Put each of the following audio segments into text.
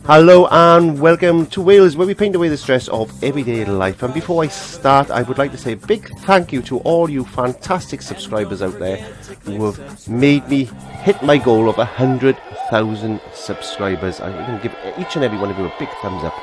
Hello and welcome to Wales, where we paint away the stress of everyday life. And before I start, I would like to say a big thank you to all you fantastic subscribers out there who have made me hit my goal of 100,000 subscribers. I'm going to give each and every one of you a big thumbs up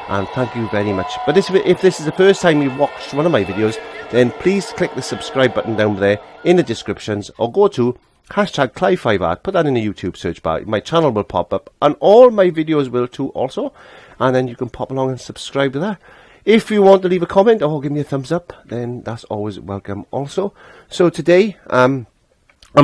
and thank you very much. But if this is the first time you've watched one of my videos, then please click the subscribe button down there in the descriptions, or go to #Clive5Art, put that in the YouTube search bar. My channel will pop up and all my videos will too also, and then you can pop along and subscribe to that. If you want to leave a comment or give me a thumbs up, then that's always welcome also. So today I'm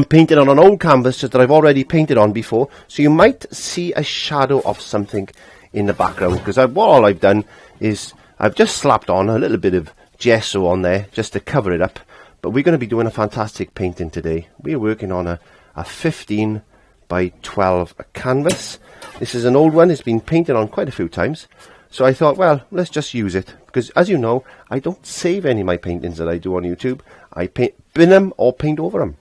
painting on an old canvas that I've already painted on before, so you might see a shadow of something in the background, because all I've done is I've just slapped on a little bit of gesso on there just to cover it up. But we're going to be doing a fantastic painting today. We're working on a 15 by 12 canvas. This is an old one. It's been painted on quite a few times. So I thought, well, let's just use it. Because as you know, I don't save any of my paintings that I do on YouTube. I bin them or paint over them.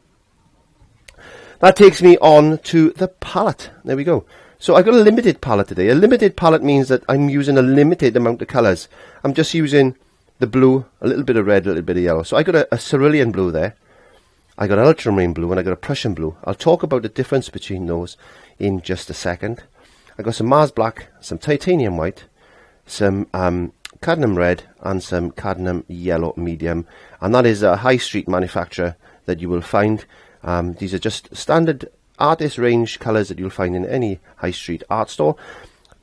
That takes me on to the palette. There we go. So I've got a limited palette today. A limited palette means that I'm using a limited amount of colours. I'm just using the blue, a little bit of red, a little bit of yellow. So I got a cerulean blue there. I got an ultramarine blue and I got a Prussian blue. I'll talk about the difference between those in just a second. I got some Mars black, some titanium white, some cadmium red and some cadmium yellow medium. And that is a high street manufacturer that you will find. These are just standard artist range colours that you'll find in any high street art store.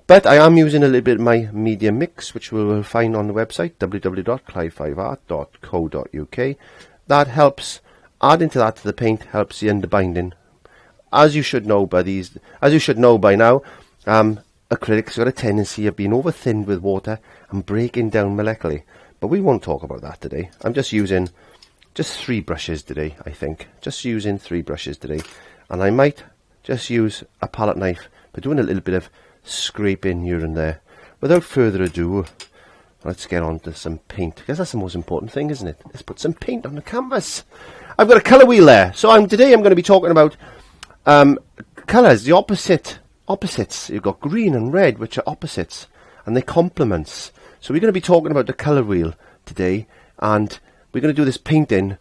But I am using a little bit of my medium mix, which we will find on the website, www.clive5art.co.uk. That helps, adding to that to the paint, helps the underbinding. As you should know by now, acrylics got a tendency of being over thinned with water and breaking down molecularly. But we won't talk about that today. I'm just using 3 brushes today, I think. Just using 3 brushes today. And I might just use a palette knife for doing a little bit of scraping here and there. Without further ado, let's get on to some paint, because that's the most important thing, isn't it? Let's put some paint on the canvas. I've got a colour wheel there, so today I'm going to be talking about colours, the opposites. You've got green and red, which are opposites, and they're complements. So we're going to be talking about the colour wheel today, and we're going to do this painting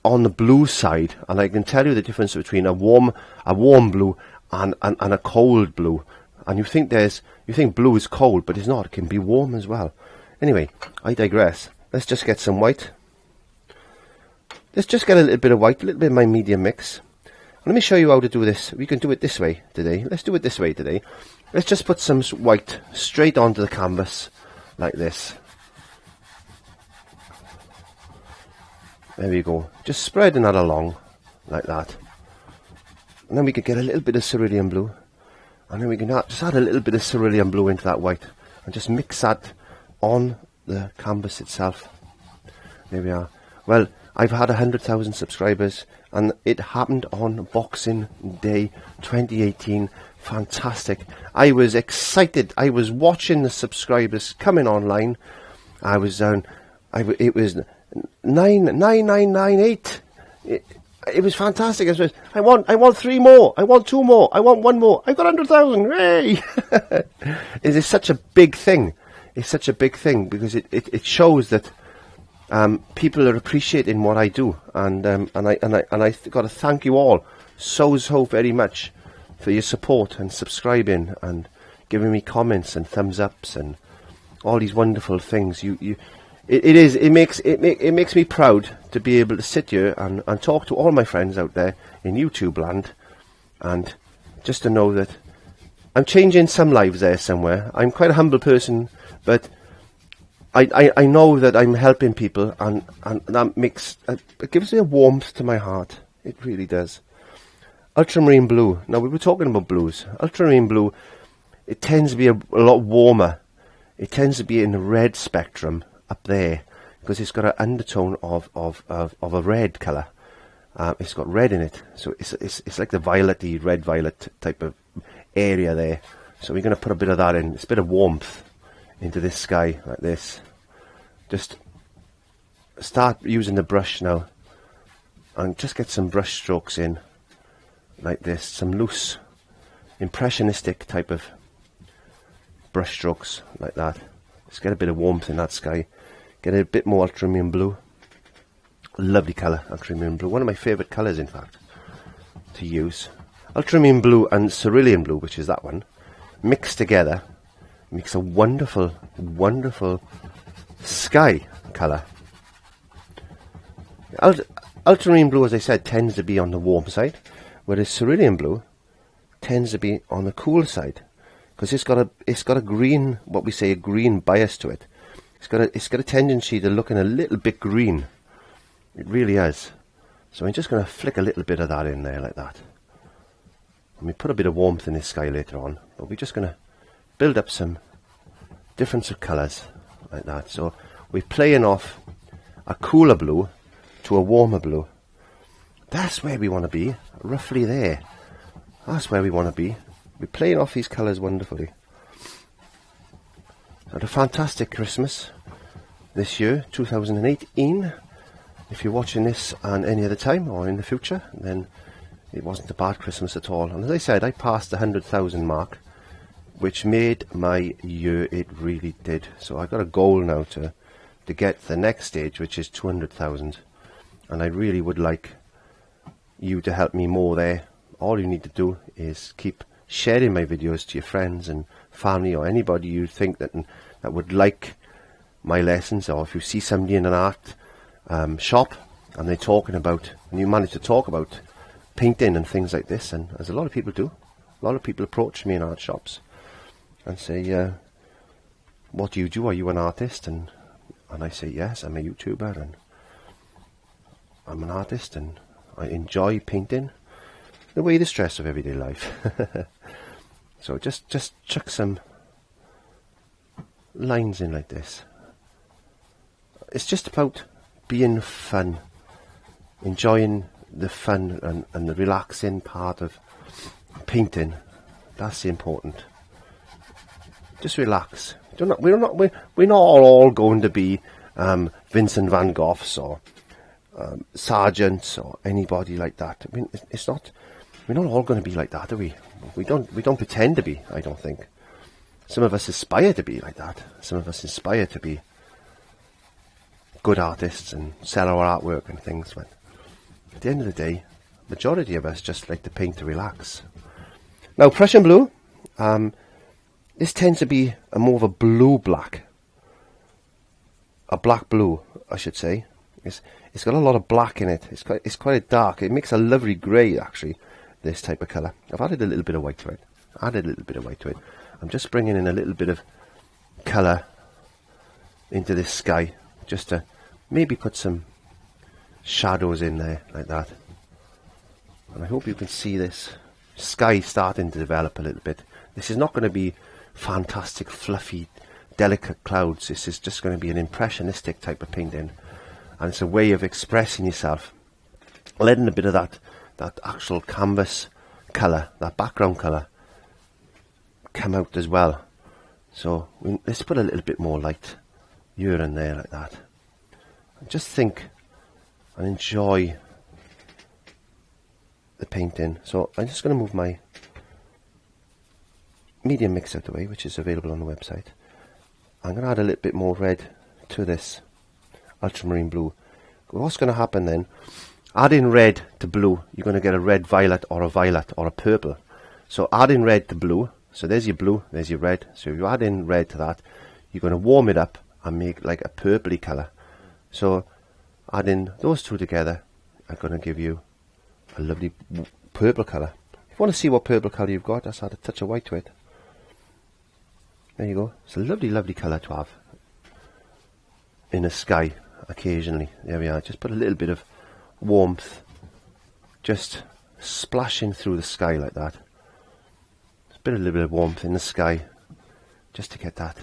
on the blue side, and I can tell you the difference between a warm blue and a cold blue. And you think blue is cold, but it's not. It can be warm as well. Anyway, I digress. Let's just get some white. Let's just get a little bit of white, a little bit of my medium mix. And let me show you how to do this. We can do it this way today. Let's do it this way today. Let's just put some white straight onto the canvas, like this. There we go. Just spreading that along, like that. And then we could get a little bit of cerulean blue. And then we can just add a little bit of cerulean blue into that white and just mix that on the canvas itself. There we are. Well, I've had 100,000 subscribers and it happened on Boxing Day 2018. Fantastic. I was excited. I was watching the subscribers coming online. I was down. It was 99998. It was fantastic. I want 3 more. I want 2 more. I want 1 more. I've got 100,000. Hooray! It is such a big thing. It's such a big thing because it shows that people are appreciating what I do, and I got to thank you all so very much for your support and subscribing and giving me comments and thumbs ups and all these wonderful things. It makes me proud to be able to sit here and talk to all my friends out there in YouTube land, and just to know that I'm changing some lives there somewhere. I'm quite a humble person, but I know that I'm helping people, and that makes it gives me a warmth to my heart. It really does. Ultramarine blue. Now we were talking about blues. Ultramarine blue, it tends to be a lot warmer. It tends to be in the red spectrum up there, because it's got an undertone of a red colour. It's got red in it, so it's like the violet-y, red violet type of area there. So we're going to put a bit of that in. It's a bit of warmth into this sky, like this. Just start using the brush now, and just get some brush strokes in, like this. Some loose impressionistic type of brush strokes like that. Let's get a bit of warmth in that sky. Get a bit more ultramarine blue. Lovely colour, ultramarine blue. One of my favourite colours, in fact, to use. Ultramarine blue and cerulean blue, which is that one, mixed together makes a wonderful, wonderful sky colour. Ultramarine blue, as I said, tends to be on the warm side, whereas cerulean blue tends to be on the cool side, because it's got a green, what we say, a green bias to it. It's got a tendency to looking a little bit green. It really is. So I'm just going to flick a little bit of that in there like that. And we put a bit of warmth in this sky later on, but we're just going to build up some difference of colours like that. So we're playing off a cooler blue to a warmer blue. That's where we want to be, roughly there. That's where we want to be. We're playing off these colours wonderfully. So a fantastic Christmas this year, 2018. If you're watching this on any other time or in the future, then it wasn't a bad Christmas at all. And as I said, I passed the 100,000 mark, which made my year. It really did. So I got a goal now to get the next stage, which is 200,000. And I really would like you to help me more there. All you need to do is keep sharing my videos to your friends and family, or anybody you think that would like my lessons. Or if you see somebody in an art shop and they're talking about, and you manage to talk about painting and things like this, and as a lot of people do, a lot of people approach me in art shops and say, what do you do? Are you an artist? And I say, yes, I'm a YouTuber and I'm an artist and I enjoy painting away the stress of everyday life. So just chuck some lines in like this. It's just about being fun, enjoying the fun and the relaxing part of painting. That's important. Just relax. We're not all going to be Vincent van Goghs or Sargents or anybody like that. I mean, it's not. We're not all going to be like that, are we? We don't pretend to be. I don't think. Some of us aspire to be like that. Some of us aspire to be good artists and sell our artwork and things. But at the end of the day, majority of us just like to paint to relax. Now, Prussian blue. This tends to be more of a blue-black. A black-blue, I should say. It's got a lot of black in it. It's quite a dark. It makes a lovely grey, actually, this type of colour. I've added a little bit of white to it. I'm just bringing in a little bit of colour into this sky, just to maybe put some shadows in there, like that. And I hope you can see this sky starting to develop a little bit. This is not going to be fantastic, fluffy, delicate clouds. This is just going to be an impressionistic type of painting. And it's a way of expressing yourself, letting a bit of that actual canvas colour, that background colour, come out as well. So let's put a little bit more light here and there like that. And just think and enjoy the painting. So I'm just going to move my medium mix out the way, which is available on the website. I'm going to add a little bit more red to this ultramarine blue. What's going to happen then, adding red to blue, you're going to get a red violet or a purple. So adding red to blue, so there's your blue, there's your red. So if you add in red to that, you're going to warm it up and make like a purpley colour. So adding those two together are going to give you a lovely purple colour. If you want to see what purple colour you've got, just add a touch of white to it. There you go. It's a lovely, lovely colour to have in the sky occasionally. There we are. Just put a little bit of warmth just splashing through the sky like that. Just a little bit of warmth in the sky just to get that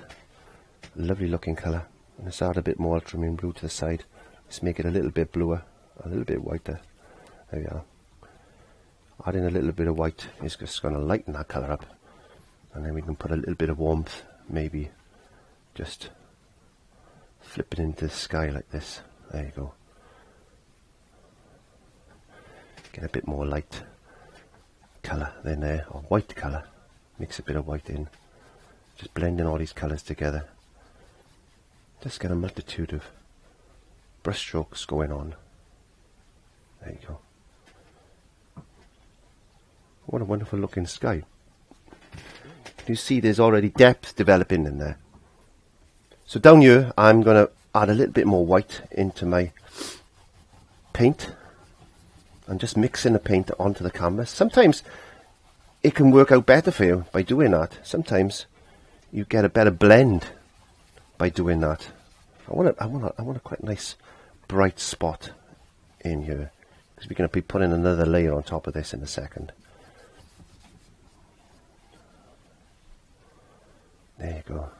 lovely looking colour. And let's add a bit more ultramarine blue to the side. Let's make it a little bit bluer, a little bit whiter. There we are. Adding a little bit of white is just going to lighten that colour up. And then we can put a little bit of warmth, maybe just flip it into the sky like this. There you go. Get a bit more light colour in there, or white colour. Mix a bit of white in. Just blending all these colours together. Just get a multitude of brush strokes going on. There you go. What a wonderful looking sky. You see there's already depth developing in there. So down here I'm going to add a little bit more white into my paint. I'm just mixing the paint onto the canvas. Sometimes it can work out better for you by doing that. Sometimes you get a better blend by doing that. I want a quite nice bright spot in here, because we're going to be putting another layer on top of this in a second. There you go.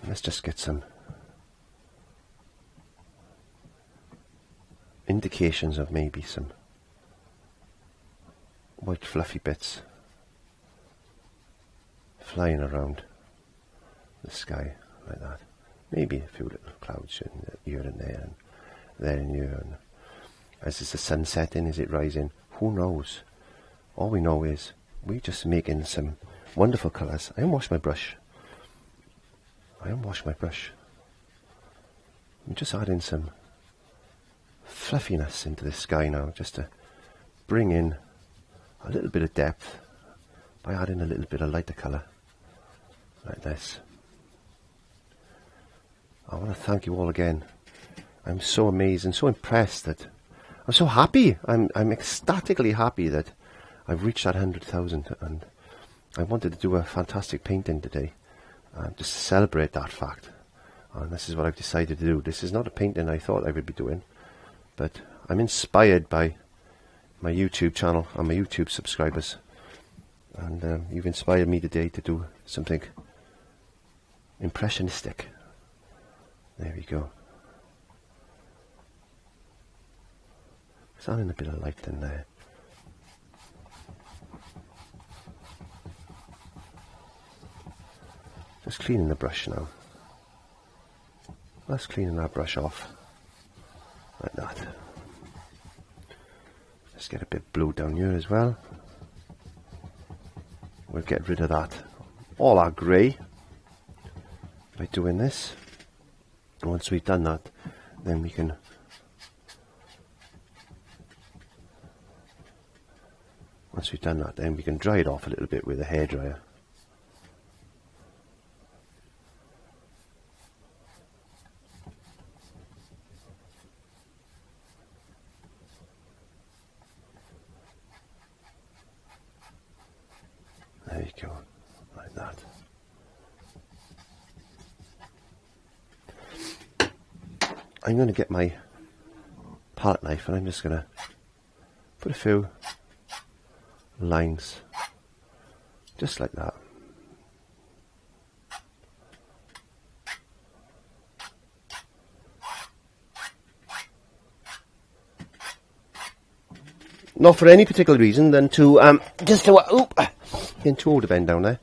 Let's just get some indications of maybe some white fluffy bits flying around the sky like that. Maybe a few little clouds here and there and there and here. And as is the sun setting, is it rising? Who knows? All we know is we're just making some wonderful colours. I haven't washed my brush. I'm just adding some fluffiness into the sky now, just to bring in a little bit of depth by adding a little bit of lighter colour like this. I want to thank you all again. I'm so amazed and so impressed that I'm so happy. I'm ecstatically happy that I've reached that 100,000, and I wanted to do a fantastic painting today, just to celebrate that fact. And this is what I've decided to do. This is not a painting I thought I would be doing, but I'm inspired by my YouTube channel and my YouTube subscribers, and you've inspired me today to do something impressionistic. There we go. Just adding a bit of light in there. Just cleaning the brush now. Let's cleaning our brush off like that. Let's get a bit of blue down here as well. We'll get rid of that, all our grey, by doing this. And once we've done that, then we can dry it off a little bit with a hairdryer. There you go, like that. I'm going to get my palette knife and I'm just going to put a few lines just like that. Not for any particular reason than to just to getting too old to bend down there.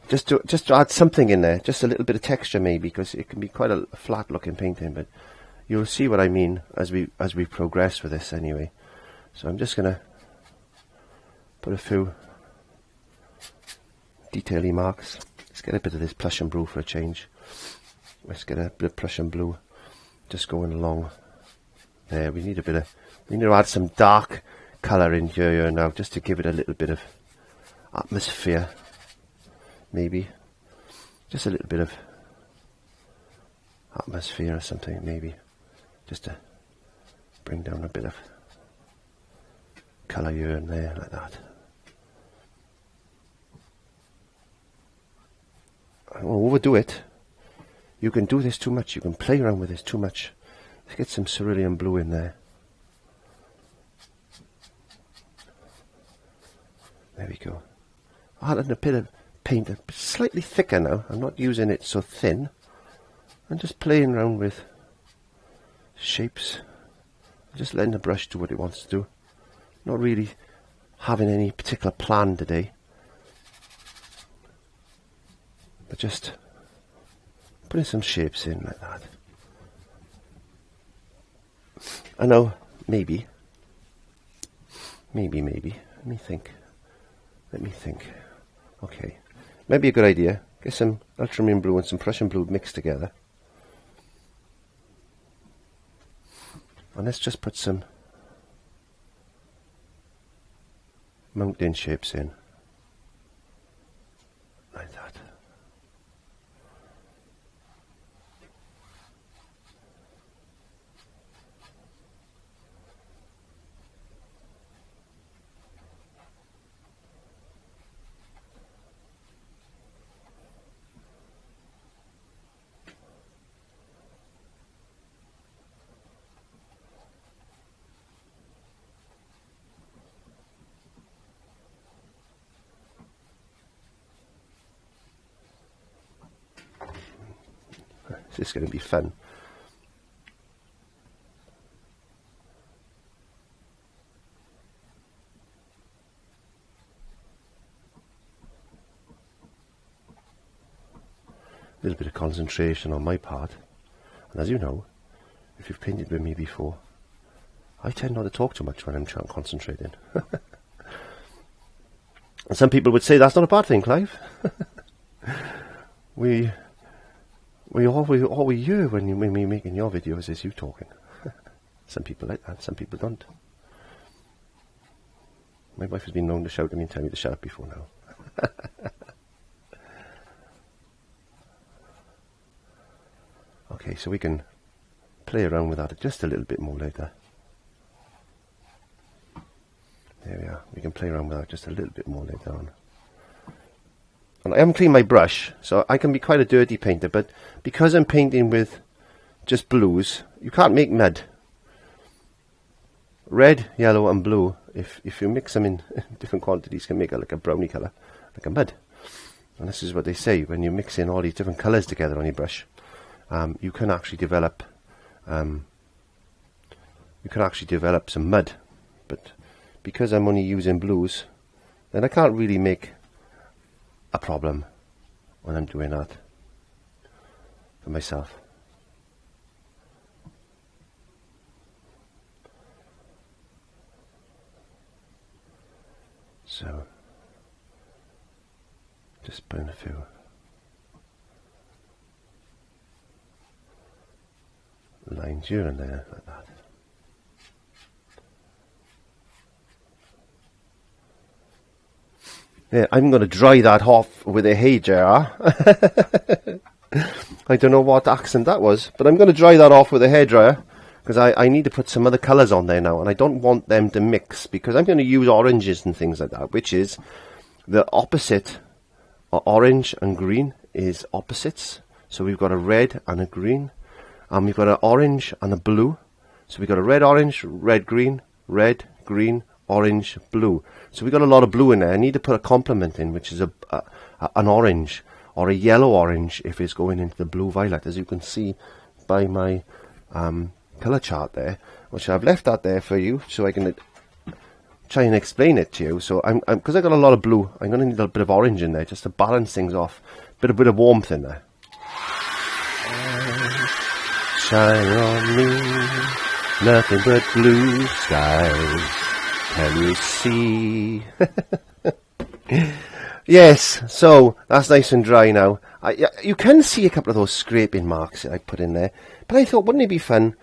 Just to add something in there, just a little bit of texture maybe, because it can be quite a flat looking painting, but you'll see what I mean as we progress with this anyway. So I'm just gonna put a few detail-y marks. Let's get a bit of this Prussian blue for a change. Let's get a bit of Prussian blue just going along there. We need to add some dark colour in here now, just to give it a little bit of atmosphere, maybe just a little bit of atmosphere or something, maybe just to bring down a bit of colour here and there like that. I won't overdo it. You can do this too much, you can play around with this too much. Let's get some cerulean blue in there. There we go. Adding a bit of paint, slightly thicker now. I'm not using it so thin. I'm just playing around with shapes. I'm just letting the brush do what it wants to do. Not really having any particular plan today, but just putting some shapes in like that. I know, maybe. Let me think. Okay. Maybe a good idea. Get some ultramarine blue and some Prussian blue mixed together. And let's just put some mountain shapes in. Like that. This is going to be fun. A little bit of concentration on my part. And as you know, if you've painted with me before, I tend not to talk too much when I'm trying to concentrate in. And some people would say that's not a bad thing, Clive. all we hear when we're making your videos is you talking. Some people like that, some people don't. My wife has been known to shout at me and tell me to shut up before now. Okay, so we can play around with that just a little bit more later. There we are. We can play around with that just a little bit more later on. And I haven't cleaned my brush, so I can be quite a dirty painter, but because I'm painting with just blues, you can't make mud. Red, yellow and blue, if you mix them in different quantities, can make like a browny colour, like a mud. And this is what they say, when you mix in all these different colours together on your brush, you can actually develop some mud. But because I'm only using blues, then I can't really make a problem when I'm doing that for myself. So just putting a few lines here and there like that. Yeah, I'm going to dry that off with a hairdryer. I don't know what accent that was, but I'm going to dry that off with a hairdryer because I need to put some other colours on there now, and I don't want them to mix because I'm going to use oranges and things like that, which is the opposite. Orange and green is opposites. So we've got a red and a green, and we've got an orange and a blue. So we've got a red, orange, red, green, orange, blue. So we've got a lot of blue in there. I need to put a complement in, which is an orange or a yellow orange if it's going into the blue violet, as you can see by my colour chart there, which I've left that there for you so I can try and explain it to you. So because I got a lot of blue, I'm going to need a bit of orange in there just to balance things off. Bit of warmth in there. Shine on me, nothing but blue skies. Can you see? Yes, so that's nice and dry now. You can see a couple of those scraping marks that I put in there, but I thought, wouldn't it be fun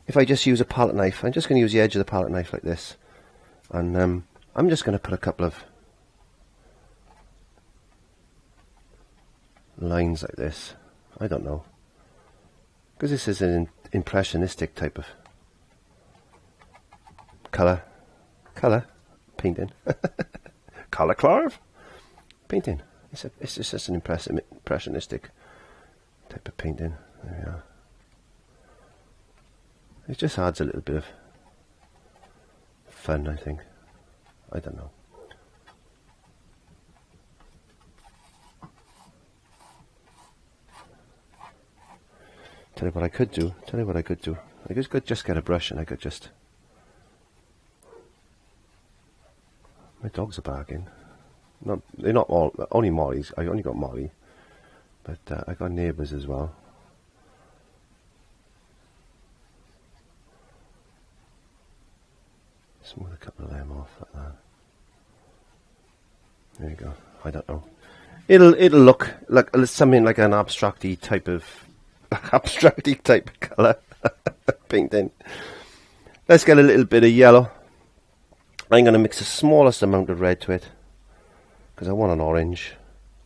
if I just use a palette knife? I'm just going to use the edge of the palette knife like this, and I'm just going to put a couple of lines like this. I don't know, because this is an impressionistic type of colour painting. Colour Clive painting. It's just an impressionistic type of painting. There we are. It just adds a little bit of fun, I think. I don't know. Tell you what I could do. I could just get a brush and I could just... My dogs are barking. They're not all, only Molly's. I only got Molly, but I got neighbours as well. peel them off like that. There you go. I don't know. It'll look like something like an abstracty type of colour painting. Let's get a little bit of yellow. I'm going to mix the smallest amount of red to it because I want an orange.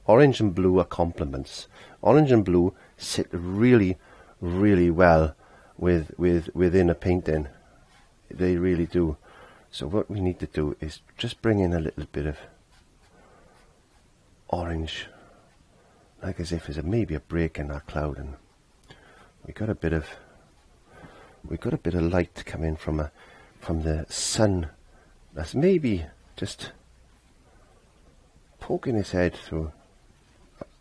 Orange and blue are complements. Orange and blue sit really, really well within a painting. They really do. So what we need to do is just bring in a little bit of orange, like as if there's maybe a break in that cloud, and we got a bit of light coming from the sun that's maybe just poking his head through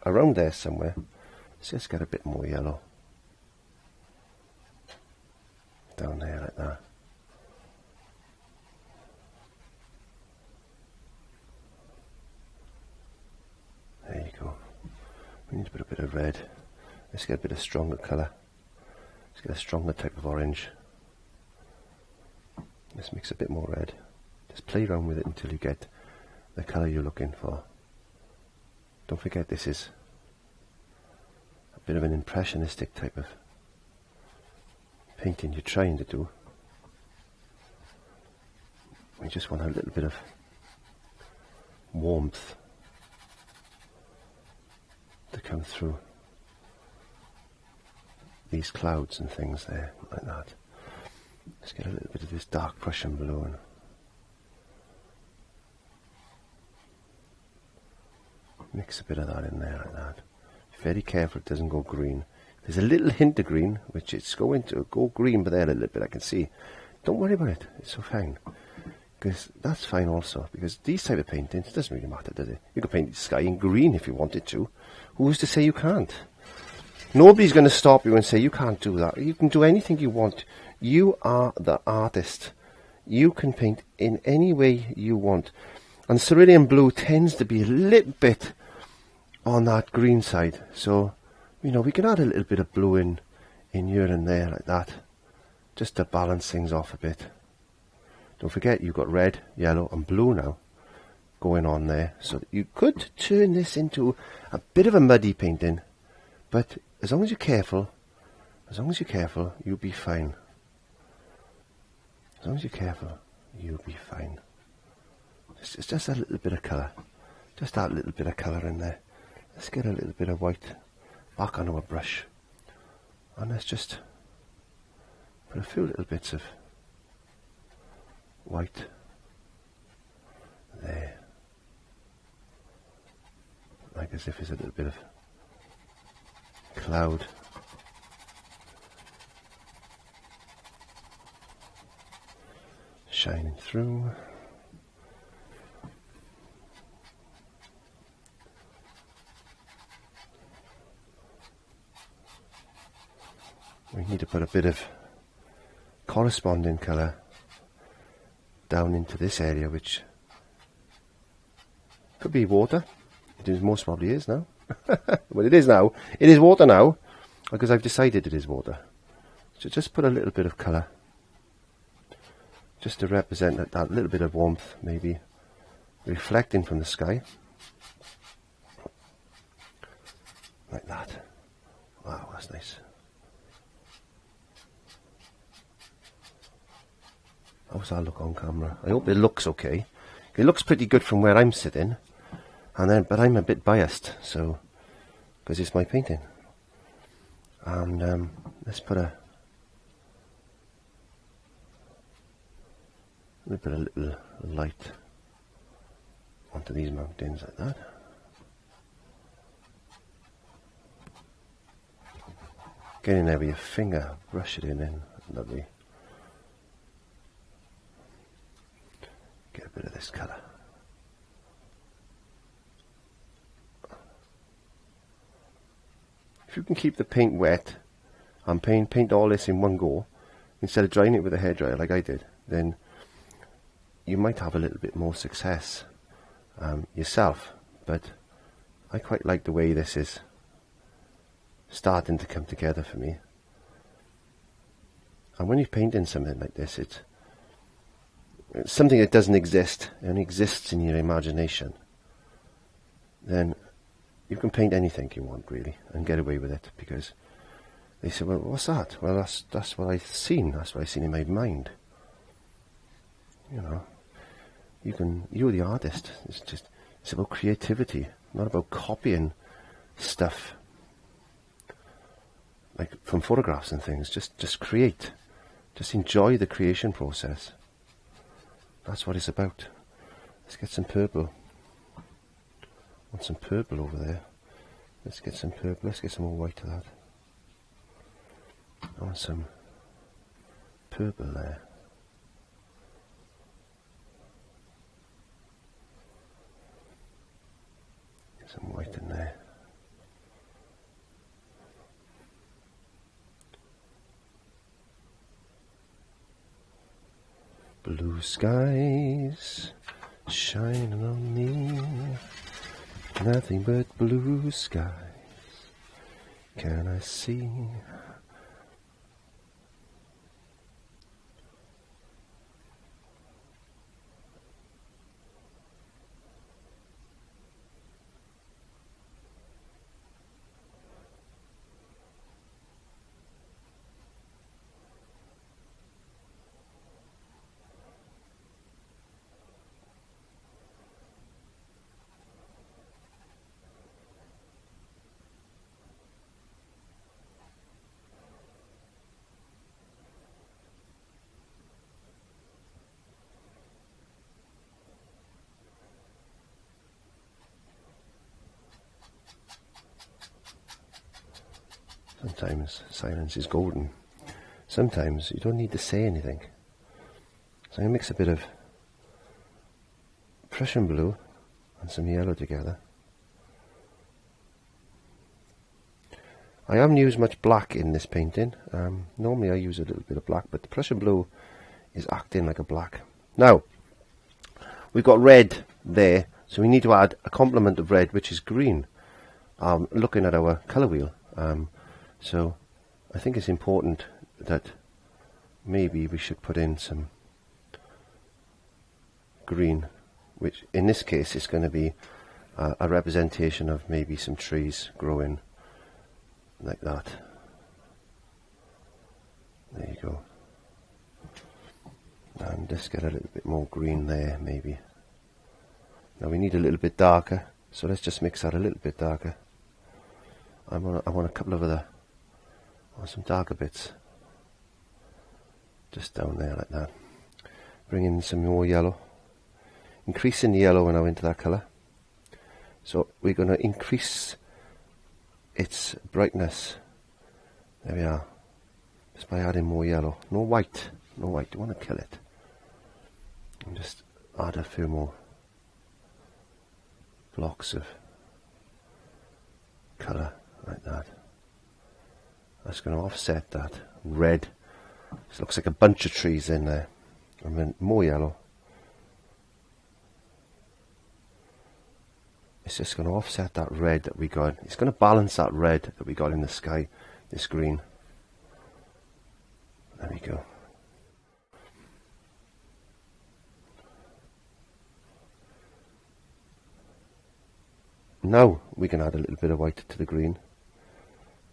around there somewhere. Let's just get a bit more yellow down there like that. There you go. We need to put a bit of red. Let's get a bit of stronger colour. Let's get a stronger type of orange. Let's mix a bit more red. Just play around with it until you get the colour you're looking for. Don't forget, this is a bit of an impressionistic type of painting you're trying to do. We just want a little bit of warmth to come through these clouds and things there, like that. Let's get a little bit of this dark Prussian blue and mix a bit of that in there like that. Very careful it doesn't go green. There's a little hint of green, which it's going to go green, but there a little bit I can see. Don't worry about it, it's so fine. Because that's fine also, because these type of paintings, it doesn't really matter, does it? You can paint the sky in green if you wanted to. Who's to say you can't? Nobody's going to stop you and say you can't do that. You can do anything you want. You are the artist. You can paint in any way you want. And cerulean blue tends to be a little bit on that green side. So, you know, we can add a little bit of blue in here and there like that, just to balance things off a bit. Don't forget, you've got red, yellow and blue now going on there. So you could turn this into a bit of a muddy painting, but as long as you're careful, you'll be fine. As long as you're careful, you'll be fine. It's just a little bit of colour. Just that little bit of colour in there. Let's get a little bit of white back onto a brush. And let's just put a few little bits of white there. Like as if there's a little bit of cloud. Shining through. We need to put a bit of corresponding colour down into this area, which could be water. It most probably is now. Well, it is now. It is water now, because I've decided it is water. So just put a little bit of colour, just to represent that little bit of warmth, maybe reflecting from the sky. Like that. Wow, that's nice. How's that look on camera? I hope it looks okay. It looks pretty good from where I'm sitting, but I'm a bit biased, so because it's my painting. And let's put a little light onto these mountains like that. Get in there with your finger, brush it in, lovely. Get a bit of this colour. If you can keep the paint wet and paint all this in one go, instead of drying it with a hairdryer like I did, then you might have a little bit more success yourself. But I quite like the way this is starting to come together for me. And when you're painting something like this, something that doesn't exist, and exists in your imagination, then you can paint anything you want, really, and get away with it, because they say, well, what's that? Well, that's what I've seen. That's what I've seen in my mind. You know, you're the artist. It's about creativity, not about copying stuff like from photographs and things. Just create. Just enjoy the creation process. That's what it's about. Let's get some purple. I want some purple over there. Let's get some purple. Let's get some more white to that. I want some purple there. Get some white in there. Blue skies shining on me, nothing but blue skies can I see. Sometimes silence is golden. Sometimes you don't need to say anything. So I'm going to mix a bit of Prussian blue and some yellow together. I haven't used much black in this painting. Normally I use a little bit of black, but the Prussian blue is acting like a black. Now, we've got red there, so we need to add a complement of red, which is green. Looking at our colour wheel. So I think it's important that maybe we should put in some green, which in this case is going to be a representation of maybe some trees growing like that. There you go. And just get a little bit more green there, maybe. Now we need a little bit darker, so let's just mix that a little bit darker. I want a couple of other, some darker bits, just down there like that. Bring in some more yellow, increasing the yellow now into that colour. So we're going to increase its brightness. There we are. Just by adding more yellow. No white. No white. Don't want to kill it. And just add a few more blocks of colour like that. That's going to offset that red. It looks like a bunch of trees in there. And then more yellow. It's just going to offset that red that we got. It's going to balance that red that we got in the sky, this green. There we go. Now we can add a little bit of white to the green,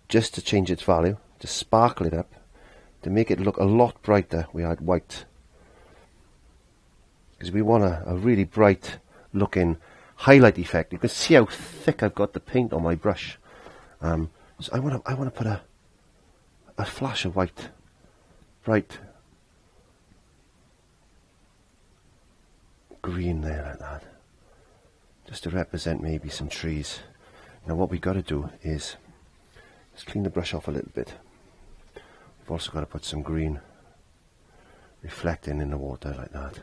just to change its value, to sparkle it up, to make it look a lot brighter. We add white because we want a really bright looking highlight effect. You can see how thick I've got the paint on my brush. So I want to put a flash of white, bright green there like that, just to represent maybe some trees. Now what we've got to do is just clean the brush off a little bit. We've also got to put some green reflecting in the water like that.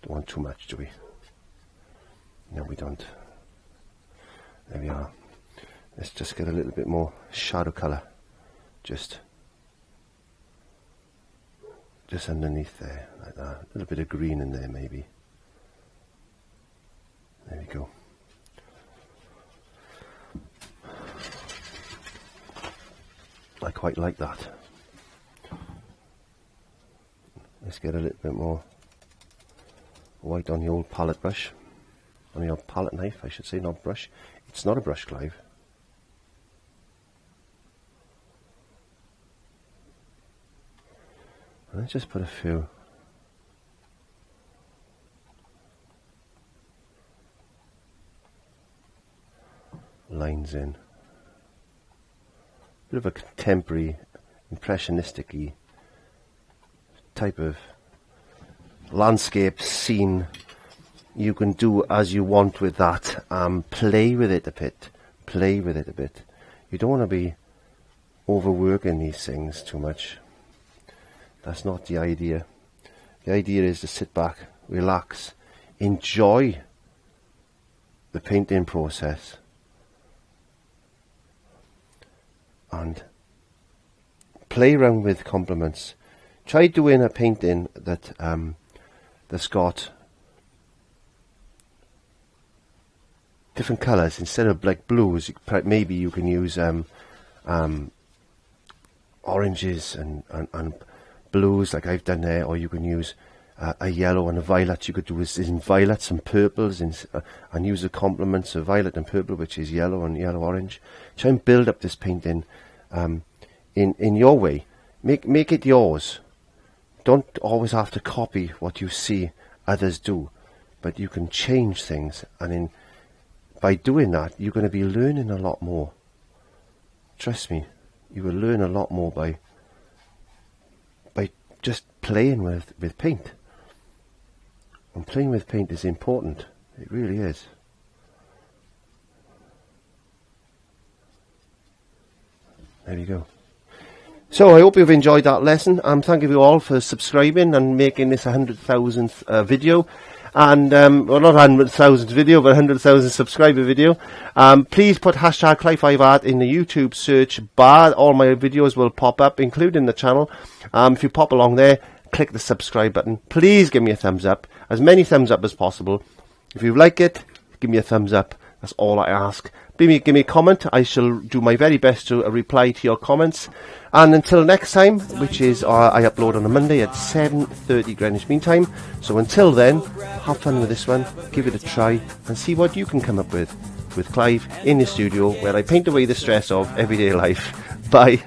Don't want too much, do we? No, we don't. There we are. Let's just get a little bit more shadow colour, just underneath there, like that. A little bit of green in there, maybe. There we go. I quite like that. Let's get a little bit more white on the old palette brush, on the old palette knife I should say, not brush. It's not a brush, Clive. And let's just put a few lines in. Bit of a contemporary, impressionistic-y type of landscape scene. You can do as you want with that. Play with it a bit. Play with it a bit. You don't want to be overworking these things too much. That's not the idea. The idea is to sit back, relax, enjoy the painting process, and play around with complements. Try doing a painting that that's got different colours instead of like blues. Maybe you can use oranges and blues like I've done there, or you can use a yellow and a violet. You could do this in violets and purples and use the complements of violet and purple, which is yellow and yellow orange. Try and build up this painting in your way. Make it yours. Don't always have to copy what you see others do, but you can change things, and by doing that you're going to be learning a lot more. Trust me, you will learn a lot more by just playing with paint. And playing with paint is important. It really is. There you go. So I hope you've enjoyed that lesson. Thank you all for subscribing and making this 100,000th video. And, well, not 100,000th video, but 100,000 subscriber video. Please put hashtag Clive5Art in the YouTube search bar. All my videos will pop up, including the channel. If you pop along there, click the subscribe button. Please give me a thumbs up. As many thumbs up as possible. If you like it, give me a thumbs up. That's all I ask. Give me a comment. I shall do my very best to reply to your comments. And until next time, which is I upload on a Monday at 7:30 Greenwich Mean Time. So until then, have fun with this one. Give it a try and see what you can come up with Clive in the studio, where I paint away the stress of everyday life. Bye.